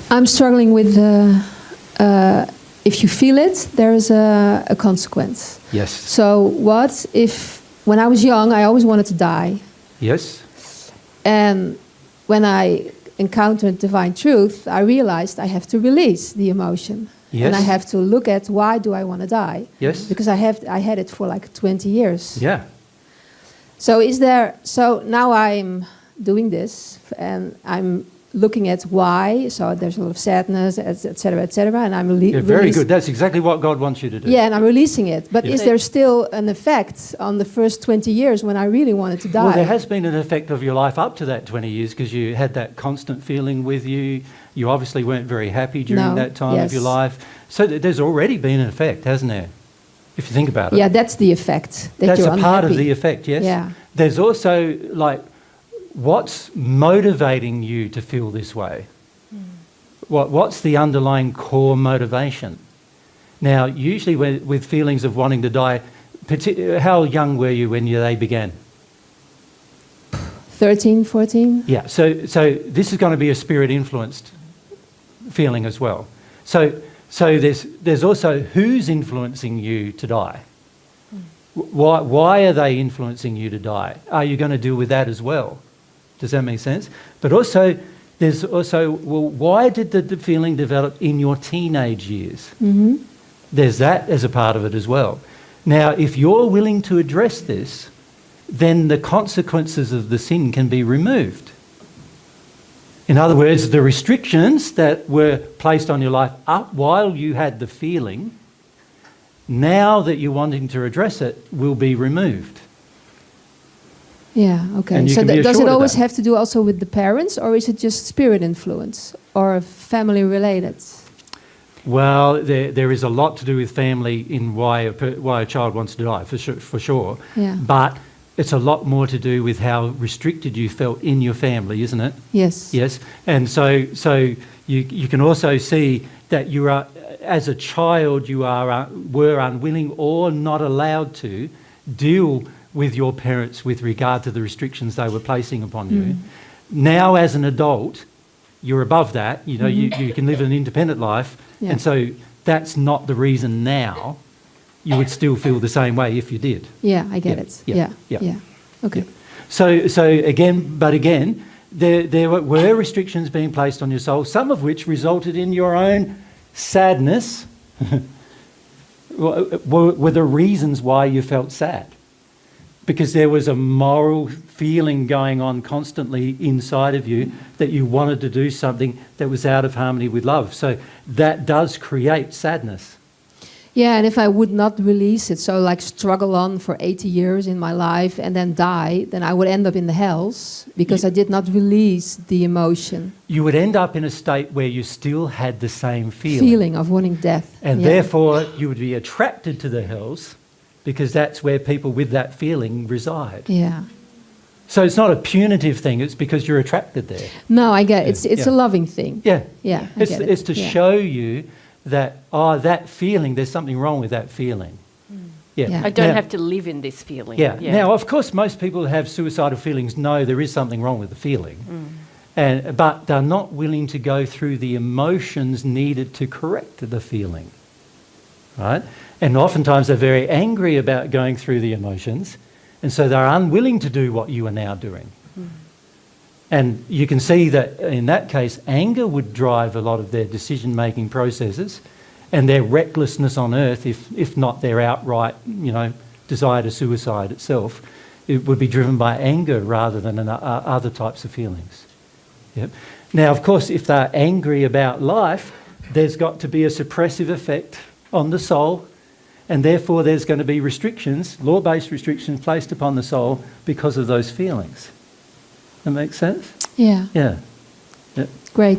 I'm struggling with if you feel it, there is a consequence. Yes. So what if, when I was young, I always wanted to die. Yes. And when I encountered divine truth, I realized I have to release the emotion. Yes. And I have to look at, why do I want to die? Yes. Because I had it for like 20 years. Yeah. So now I'm doing this and I'm looking at why. So there's a lot of sadness, et cetera, and I'm Very good. That's exactly what God wants you to do. Yeah, and I'm releasing it. But Yes. is there still an effect on the first 20 years when I really wanted to die? Well, there has been an effect of your life up to that 20 years because you had that constant feeling with you. You obviously weren't very happy during that time of your life. So there's already been an effect, hasn't there? If you think about it. Yeah, that's the effect. That's you're a part of unhappy. the effect, yes? Yeah. There's also, like, what's motivating you to feel this way? What's the underlying core motivation? Now, usually with feelings of wanting to die, how young were you when they began? 13, 14? Yeah, so this is going to be a spirit-influenced feeling as well. So there's also who's influencing you to die. Why are they influencing you to die? Are you going to deal with that as well? Does that make sense? But also, there's also, well, why did the feeling develop in your teenage years? Mm-hmm. There's that as a part of it as well. Now, if you're willing to address this, then the consequences of the sin can be removed. In other words, the restrictions that were placed on your life up while you had the feeling, now that you're wanting to address it, will be removed. Yeah, okay. And you So can be does assured it of always that. have to do also with the parents, or is it just spirit influence or family related? Well, there is a lot to do with family in why a child wants to die, for sure. Yeah. But it's a lot more to do with how restricted you felt in your family, isn't it? Yes. Yes. And so you can also see that you are, as a child, you were unwilling or not allowed to deal with your parents with regard to the restrictions they were placing upon you. Now, as an adult, you're above that. You know, you can live an independent life. Yeah. And so that's not the reason now. You would still feel the same way if you did. Yeah, I get Yeah, it. yeah, Yeah. yeah. Okay. So again, there were restrictions being placed on your soul, some of which resulted in your own sadness, were the reasons why you felt sad. Because there was a moral feeling going on constantly inside of you that you wanted to do something that was out of harmony with love. So that does create sadness. Yeah, and if I would not release it, so like struggle on for 80 years in my life and then die, then I would end up in the hells because I did not release the emotion. You would end up in a state where you still had the same Feeling of wanting death. And Yeah. therefore you would be attracted to the hells because that's where people with that feeling reside. Yeah. So it's not a punitive thing, it's because you're attracted there. No, I get it. It's Yeah. a loving thing. Yeah. Yeah, I get it. It's to Yeah. show you that, that feeling, there's something wrong with that feeing. Yeah. Yeah. I don't Now- have to live in this feeling. Yeah. Now, of course, most people who have suicidal feelings know there is something wrong with the feeling, but they're not willing to go through the emotions needed to correct the feeling, right? And oftentimes they're very angry about going through the emotions, and so they're unwilling to do what you are now doing. And you can see that in that case, anger would drive a lot of their decision-making processes and their recklessness on earth, if not their outright, desire to suicide itself. It would be driven by anger rather than other types of feelings. Yep. Now, of course, if they're angry about life, there's got to be a suppressive effect on the soul, and therefore there's going to be restrictions, law-based restrictions placed upon the soul because of those feelings. That makes sense? Yeah. Yeah. Great.